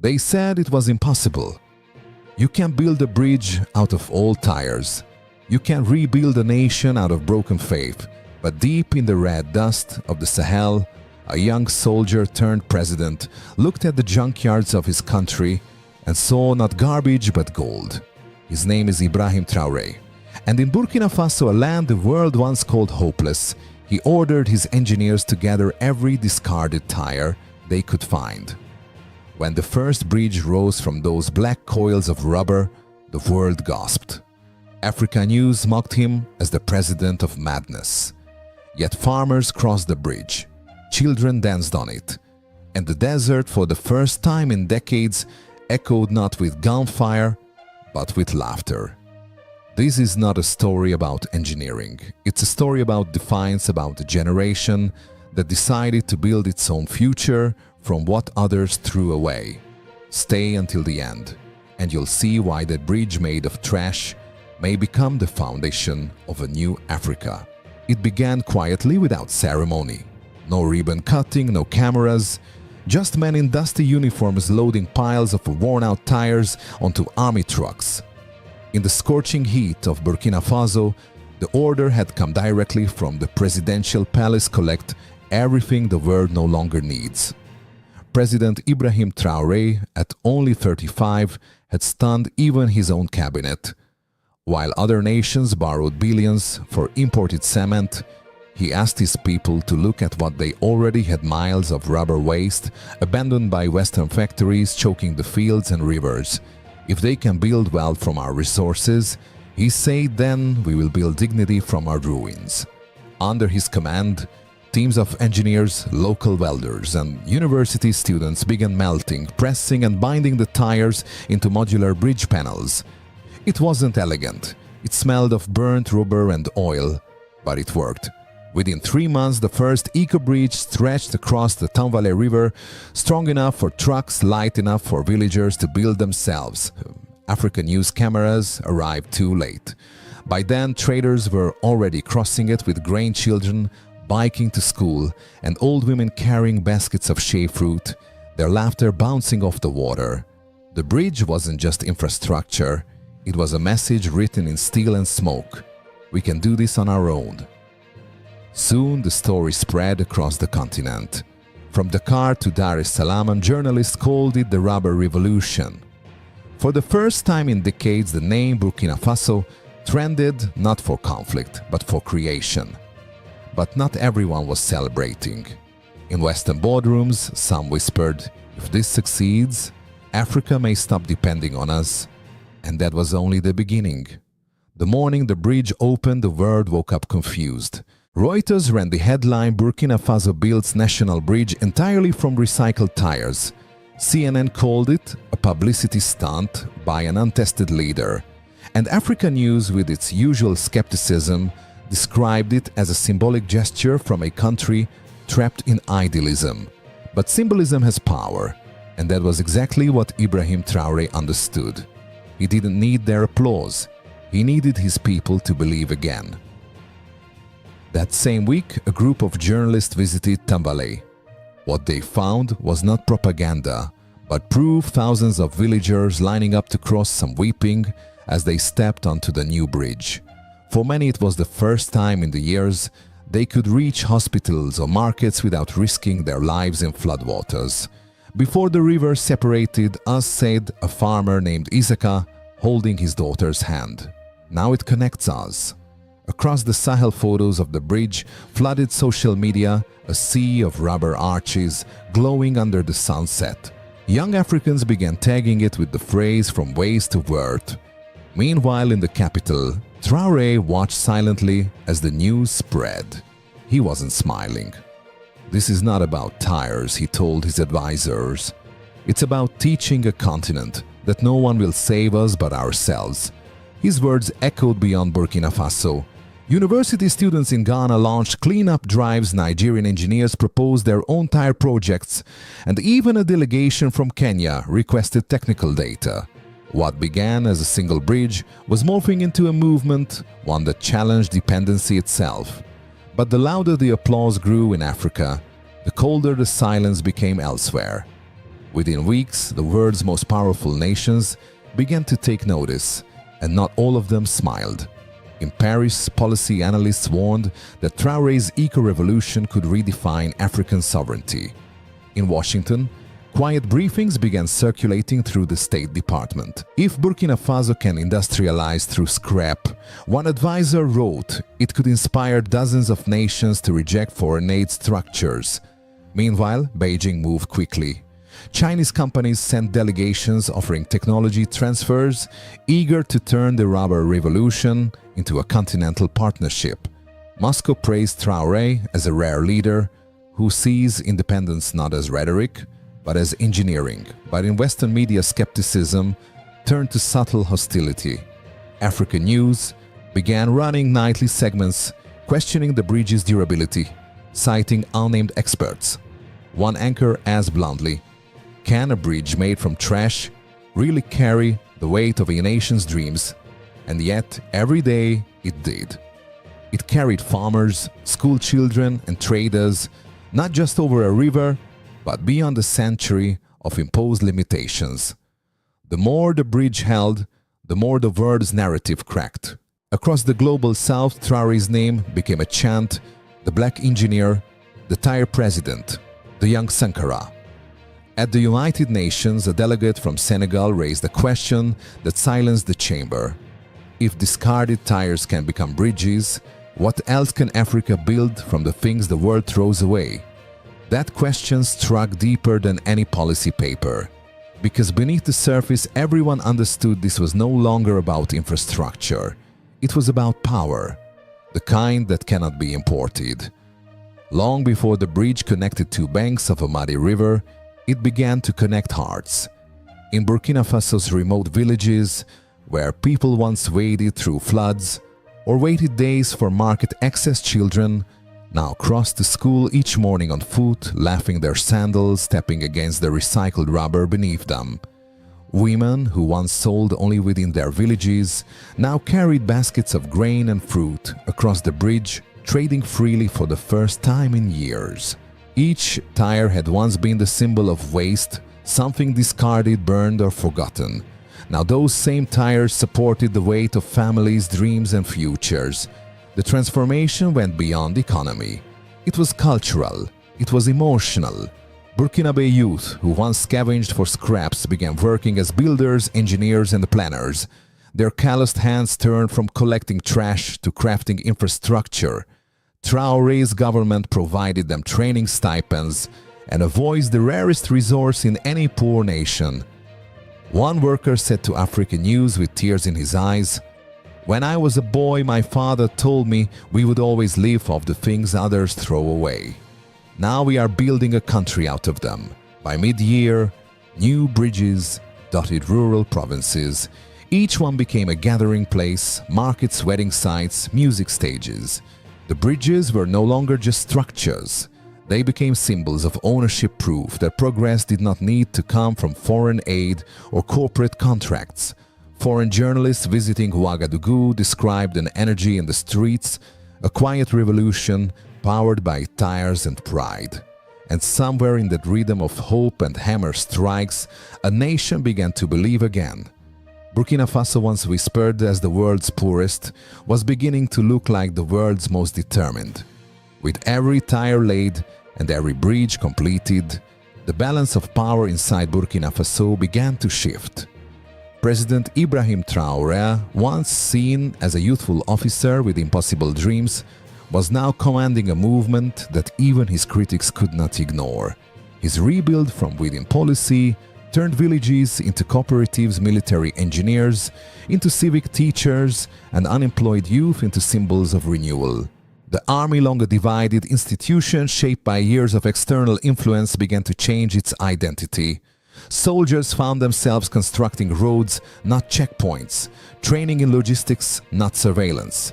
They said it was impossible. You can build a bridge out of old tires. You can rebuild a nation out of broken faith. But deep in the red dust of the Sahel, a young soldier turned president looked at the junkyards of his country and saw not garbage but gold. His name is Ibrahim Traoré. And in Burkina Faso, a land the world once called hopeless, he ordered his engineers to gather every discarded tire they could find. When the first bridge rose from those black coils of rubber, the world gasped. Africa News mocked him as the president of madness. Yet farmers crossed the bridge, children danced on it, and the desert for the first time in decades echoed not with gunfire, but with laughter. This is not a story about engineering. It's a story about defiance, about a generation that decided to build its own future from what others threw away. Stay until the end, and you'll see why that bridge made of trash may become the foundation of a new Africa. It began quietly without ceremony. No ribbon cutting, no cameras, just men in dusty uniforms loading piles of worn-out tires onto army trucks. In the scorching heat of Burkina Faso, the order had come directly from the presidential palace: collect everything the world no longer needs. President Ibrahim Traoré, at only 35, had stunned even his own cabinet. While other nations borrowed billions for imported cement, he asked his people to look at what they already had: miles of rubber waste abandoned by Western factories choking the fields and rivers. If they can build wealth from our resources, he said, then we will build dignity from our ruins. Under his command, teams of engineers, local welders, and university students began melting, pressing, and binding the tires into modular bridge panels. It wasn't elegant. It smelled of burnt rubber and oil, but it worked. Within 3 months, the first eco-bridge stretched across the Tamvalé River, strong enough for trucks, light enough for villagers to build themselves. African News cameras arrived too late. By then, traders were already crossing it with grain children biking to school and old women carrying baskets of shea fruit, their laughter bouncing off the water. The bridge wasn't just infrastructure, it was a message written in steel and smoke. We can do this on our own. Soon the story spread across the continent. From Dakar to Dar es Salaam, journalists called it the rubber revolution. For the first time in decades, the name Burkina Faso trended not for conflict, but for creation. But not everyone was celebrating. In Western boardrooms, some whispered, if this succeeds, Africa may stop depending on us. And that was only the beginning. The morning the bridge opened, the world woke up confused. Reuters ran the headline, Burkina Faso builds national bridge entirely from recycled tires. CNN called it a publicity stunt by an untested leader. And Africa News, with its usual skepticism, described it as a symbolic gesture from a country trapped in idealism. But symbolism has power, and that was exactly what Ibrahim Traoré understood. He didn't need their applause. He needed his people to believe again. That same week, a group of journalists visited Tamvalé. What they found was not propaganda, but proof: thousands of villagers lining up to cross, some weeping as they stepped onto the new bridge. For many, it was the first time in the years they could reach hospitals or markets without risking their lives in floodwaters. Before the river separated us, said a farmer named Isaka, holding his daughter's hand. Now it connects us. Across the Sahel, photos of the bridge flooded social media, a sea of rubber arches glowing under the sunset. Young Africans began tagging it with the phrase "from waste to worth." Meanwhile, in the capital, Traoré watched silently as the news spread. He wasn't smiling. This is not about tires, he told his advisors. It's about teaching a continent that no one will save us but ourselves. His words echoed beyond Burkina Faso. University students in Ghana launched cleanup drives, Nigerian engineers proposed their own tire projects, and even a delegation from Kenya requested technical data. What began as a single bridge was morphing into a movement, one that challenged dependency itself. But the louder the applause grew in Africa, the colder the silence became elsewhere. Within weeks, the world's most powerful nations began to take notice, and not all of them smiled. In Paris, policy analysts warned that Traoré's eco-revolution could redefine African sovereignty. In Washington, quiet briefings began circulating through the State Department. If Burkina Faso can industrialize through scrap, one advisor wrote it could inspire dozens of nations to reject foreign aid structures. Meanwhile, Beijing moved quickly. Chinese companies sent delegations offering technology transfers, eager to turn the rubber revolution into a continental partnership. Moscow praised Traoré as a rare leader who sees independence not as rhetoric, but as engineering. But in Western media, skepticism turned to subtle hostility. African News began running nightly segments questioning the bridge's durability, citing unnamed experts. One anchor asked bluntly, "Can a bridge made from trash really carry the weight of a nation's dreams?" And yet, every day it did. It carried farmers, school children, and traders, not just over a river, but beyond a century of imposed limitations. The more the bridge held, the more the world's narrative cracked. Across the global south, Traoré's name became a chant: the black engineer, the tire president, the young Sankara. At the United Nations, a delegate from Senegal raised a question that silenced the chamber. If discarded tires can become bridges, what else can Africa build from the things the world throws away? That question struck deeper than any policy paper, because beneath the surface everyone understood this was no longer about infrastructure. It was about power, the kind that cannot be imported. Long before the bridge connected two banks of a muddy river, it began to connect hearts. In Burkina Faso's remote villages, where people once waded through floods or waited days for market access, children now crossed to school each morning on foot, laughing their sandals, stepping against the recycled rubber beneath them. Women who once sold only within their villages now carried baskets of grain and fruit across the bridge, trading freely for the first time in years. Each tire had once been the symbol of waste, something discarded, burned, or forgotten. Now those same tires supported the weight of families' dreams and futures. The transformation went beyond economy. It was cultural. It was emotional. Burkinabe youth who once scavenged for scraps began working as builders, engineers, and planners. Their calloused hands turned from collecting trash to crafting infrastructure. Traoré's government provided them training stipends and a voice, the rarest resource in any poor nation. One worker said to African News with tears in his eyes, "When I was a boy, my father told me we would always live off the things others throw away. Now we are building a country out of them. By mid-year, new bridges dotted rural provinces. Each one became a gathering place, markets, wedding sites, music stages. The bridges were no longer just structures. They became symbols of ownership, proof that progress did not need to come from foreign aid or corporate contracts. Foreign journalists visiting Ouagadougou described an energy in the streets, a quiet revolution powered by tires and pride. And somewhere in that rhythm of hope and hammer strikes, a nation began to believe again. Burkina Faso, once whispered as the world's poorest, was beginning to look like the world's most determined. With every tire laid and every bridge completed, the balance of power inside Burkina Faso began to shift. President Ibrahim Traoré, once seen as a youthful officer with impossible dreams, was now commanding a movement that even his critics could not ignore. His rebuild from within policy turned villages into cooperatives, military engineers into civic teachers, and unemployed youth into symbols of renewal. The army, long a divided institution shaped by years of external influence, began to change its identity. Soldiers found themselves constructing roads, not checkpoints, training in logistics, not surveillance.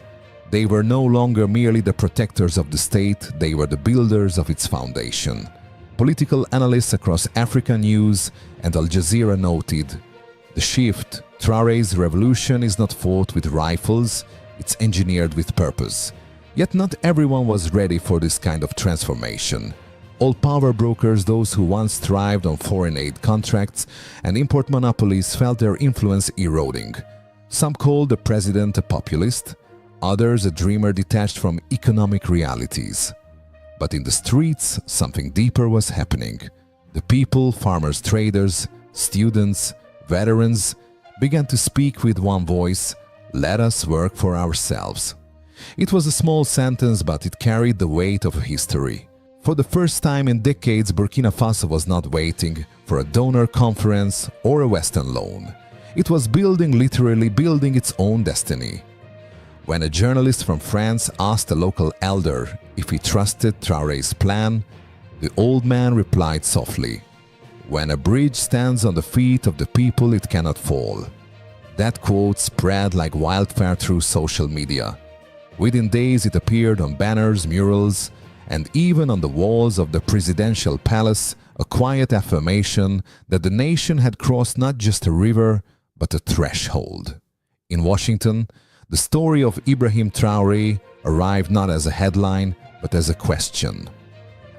They were no longer merely the protectors of the state, they were the builders of its foundation. Political analysts across African News and Al Jazeera noted, "The shift, Traoré's revolution, is not fought with rifles, it's engineered with purpose." Yet not everyone was ready for this kind of transformation. All power brokers, those who once thrived on foreign aid contracts and import monopolies, felt their influence eroding. Some called the president a populist, others a dreamer detached from economic realities. But in the streets, something deeper was happening. The people, farmers, traders, students, veterans, began to speak with one voice: "Let us work for ourselves." It was a small sentence, but it carried the weight of history. For the first time in decades, Burkina Faso was not waiting for a donor conference or a Western loan. It was literally building its own destiny. When a journalist from France asked a local elder if he trusted Traoré's plan, the old man replied softly, "When a bridge stands on the feet of the people, it cannot fall." That quote spread like wildfire through social media. Within days, it appeared on banners, murals, and even on the walls of the presidential palace, a quiet affirmation that the nation had crossed not just a river, but a threshold. In Washington, the story of Ibrahim Traoré arrived not as a headline, but as a question.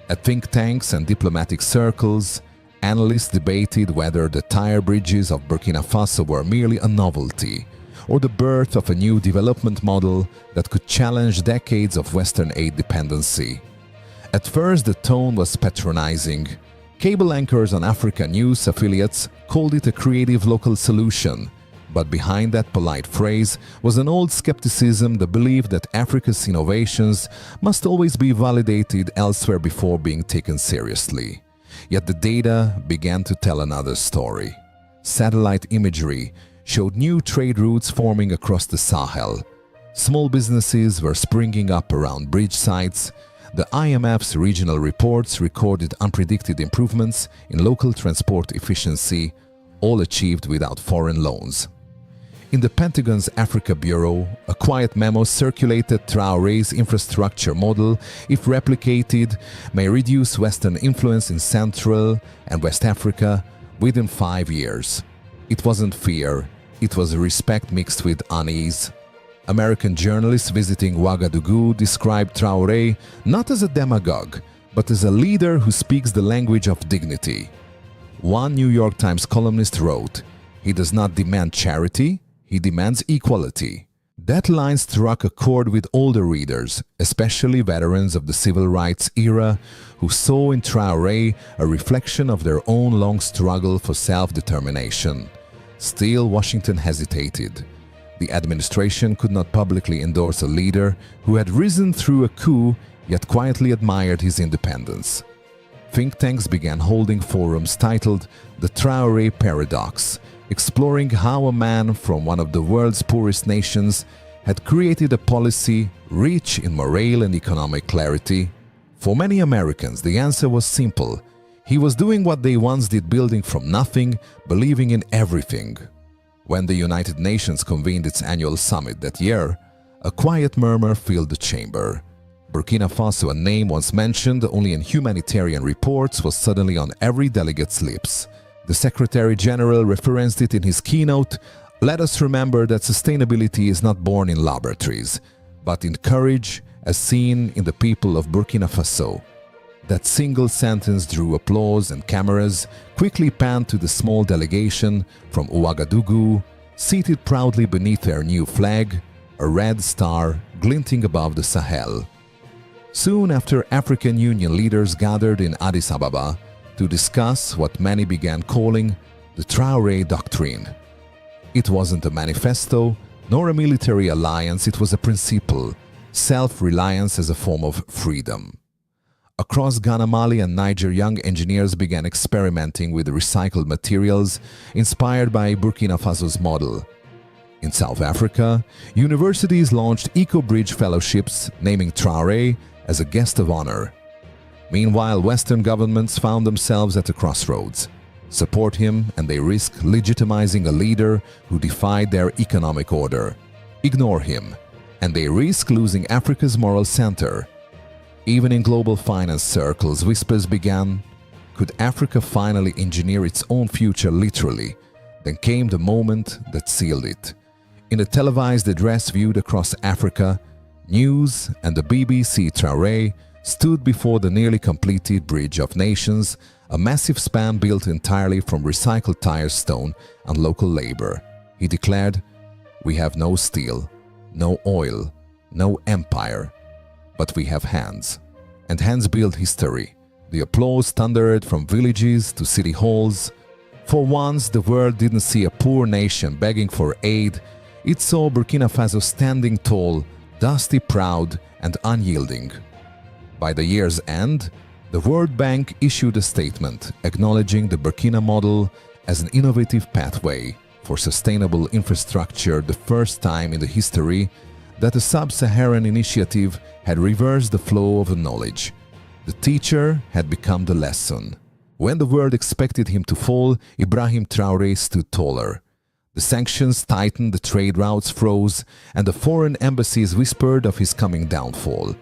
At think tanks and diplomatic circles, analysts debated whether the tire bridges of Burkina Faso were merely a novelty, or the birth of a new development model that could challenge decades of Western aid dependency. At first, the tone was patronizing. Cable anchors on Africa news affiliates called it a creative local solution. But behind that polite phrase was an old skepticism, the belief that Africa's innovations must always be validated elsewhere before being taken seriously. Yet the data began to tell another story. Satellite imagery showed new trade routes forming across the Sahel. Small businesses were springing up around bridge sites. The IMF's regional reports recorded unpredicted improvements in local transport efficiency, all achieved without foreign loans. In the Pentagon's Africa Bureau, a quiet memo circulated: Traoré's infrastructure model, if replicated, may reduce Western influence in Central and West Africa within 5 years. It wasn't fear, it was respect mixed with unease. American journalists visiting Ouagadougou described Traoré not as a demagogue, but as a leader who speaks the language of dignity. One New York Times columnist wrote, "He does not demand charity, he demands equality." That line struck a chord with older readers, especially veterans of the civil rights era, who saw in Traoré a reflection of their own long struggle for self-determination. Still, Washington hesitated. The administration could not publicly endorse a leader who had risen through a coup yet quietly admired his independence. Think tanks began holding forums titled "The Traoré Paradox," exploring how a man from one of the world's poorest nations had created a policy rich in moral and economic clarity. For many Americans, the answer was simple. He was doing what they once did, building from nothing, believing in everything. When the United Nations convened its annual summit that year, a quiet murmur filled the chamber. Burkina Faso, a name once mentioned only in humanitarian reports, was suddenly on every delegate's lips. The Secretary General referenced it in his keynote: "Let us remember that sustainability is not born in laboratories, but in courage, as seen in the people of Burkina Faso." That single sentence drew applause, and cameras quickly panned to the small delegation from Ouagadougou, seated proudly beneath their new flag, a red star glinting above the Sahel. Soon after, African Union leaders gathered in Addis Ababa to discuss what many began calling the Traoré Doctrine. It wasn't a manifesto, nor a military alliance, it was a principle: self-reliance as a form of freedom. Across Ghana, Mali, and Niger, young engineers began experimenting with recycled materials inspired by Burkina Faso's model. In South Africa, universities launched eco-bridge fellowships, naming Traoré as a guest of honor. Meanwhile, Western governments found themselves at a crossroads. Support him and they risk legitimizing a leader who defied their economic order. Ignore him and they risk losing Africa's moral center. Even in global finance circles, whispers began: could Africa finally engineer its own future literally? Then came the moment that sealed it. In a televised address viewed across Africa, News and the BBC, Traoré stood before the nearly completed Bridge of Nations, a massive span built entirely from recycled tire stone and local labor. He declared, "We have no steel, no oil, no empire, but we have hands. And hands build history." The applause thundered from villages to city halls. For once, the world didn't see a poor nation begging for aid. It saw Burkina Faso standing tall, dusty, proud, and unyielding. By the year's end, the World Bank issued a statement acknowledging the Burkina model as an innovative pathway for sustainable infrastructure, the first time in the history that a sub-Saharan initiative had reversed the flow of knowledge. The teacher had become the lesson. When the world expected him to fall, Ibrahim Traoré stood taller. The sanctions tightened, the trade routes froze, and the foreign embassies whispered of his coming downfall.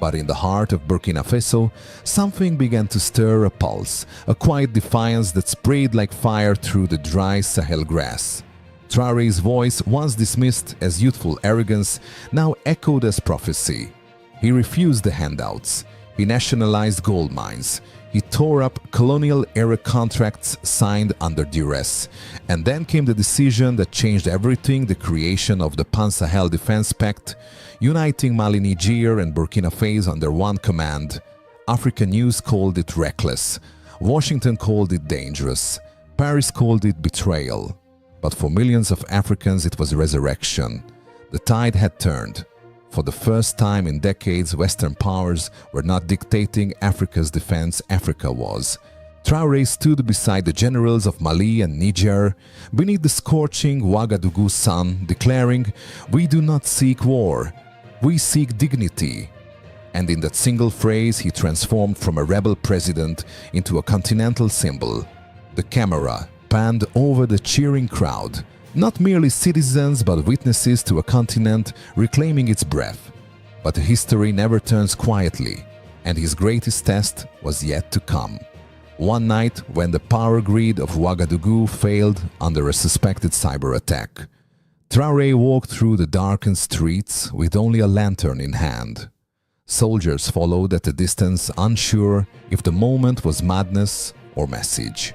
But in the heart of Burkina Faso, something began to stir, a pulse, a quiet defiance that sprayed like fire through the dry Sahel grass. Traoré's voice, once dismissed as youthful arrogance, now echoed as prophecy. He refused the handouts. He nationalized gold mines. He tore up colonial-era contracts signed under duress. And then came the decision that changed everything, the creation of the Pan-Sahel Defense Pact, uniting Mali, Niger, and Burkina Faso under one command. African news called it reckless. Washington called it dangerous. Paris called it betrayal. But for millions of Africans, it was resurrection. The tide had turned. For the first time in decades, Western powers were not dictating Africa's defense, Africa was. Traoré stood beside the generals of Mali and Niger, beneath the scorching Ouagadougou sun, declaring, "We do not seek war, we seek dignity." And in that single phrase, he transformed from a rebel president into a continental symbol. The camera panned over the cheering crowd. Not merely citizens, but witnesses to a continent reclaiming its breath. But history never turns quietly, and his greatest test was yet to come. One night, when the power grid of Ouagadougou failed under a suspected cyber attack, Traoré walked through the darkened streets with only a lantern in hand. Soldiers followed at a distance, unsure if the moment was madness or message.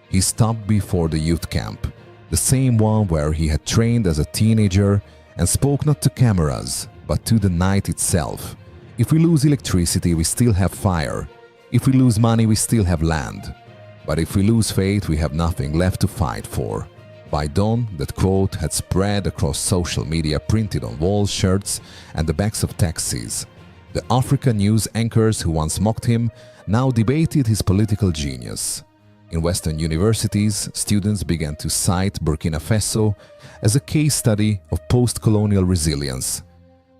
He stopped before the youth camp, the same one where he had trained as a teenager, and spoke not to cameras, but to the night itself. If we lose electricity, we still have fire. If we lose money, we still have land. But if we lose faith, we have nothing left to fight for. By dawn, that quote had spread across social media, printed on walls, shirts, and the backs of taxis. The African news anchors who once mocked him now debated his political genius. In Western universities, students began to cite Burkina Faso as a case study of post-colonial resilience.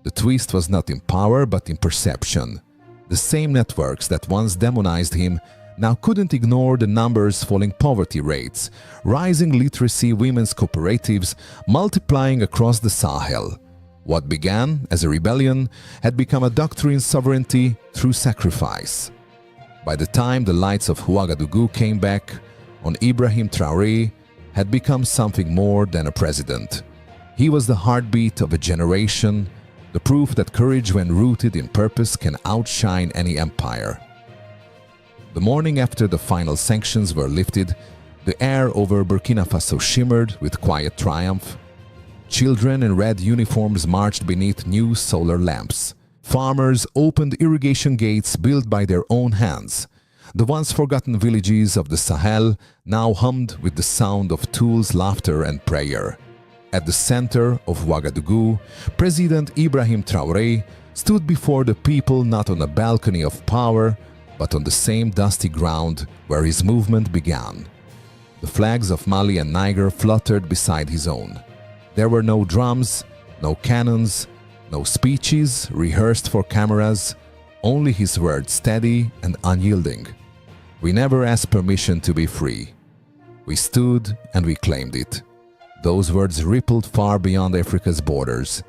The twist was not in power, but in perception. The same networks that once demonized him now couldn't ignore the numbers: falling poverty rates, rising literacy, women's cooperatives multiplying across the Sahel. What began as a rebellion had become a doctrine: sovereignty through sacrifice. By the time the lights of Ouagadougou came back on, Ibrahim Traoré had become something more than a president. He was the heartbeat of a generation, the proof that courage, when rooted in purpose, can outshine any empire. The morning after the final sanctions were lifted, the air over Burkina Faso shimmered with quiet triumph. Children in red uniforms marched beneath new solar lamps. Farmers opened irrigation gates built by their own hands. The once forgotten villages of the Sahel now hummed with the sound of tools, laughter, and prayer. At the center of Ouagadougou, President Ibrahim Traoré stood before the people, not on a balcony of power, but on the same dusty ground where his movement began. The flags of Mali and Niger fluttered beside his own. There were no drums, no cannons, no speeches rehearsed for cameras, only his words, steady and unyielding. We never asked permission to be free. We stood and we claimed it. Those words rippled far beyond Africa's borders.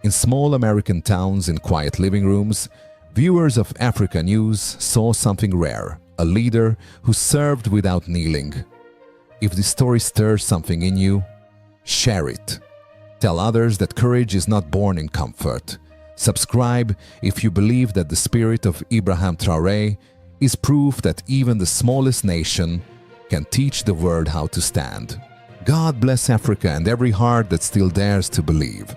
In small American towns, in quiet living rooms, viewers of Africa News saw something rare: a leader who served without kneeling. If this story stirs something in you, share it. Tell others that courage is not born in comfort. Subscribe if you believe that the spirit of Ibrahim Traoré is proof that even the smallest nation can teach the world how to stand. God bless Africa and every heart that still dares to believe.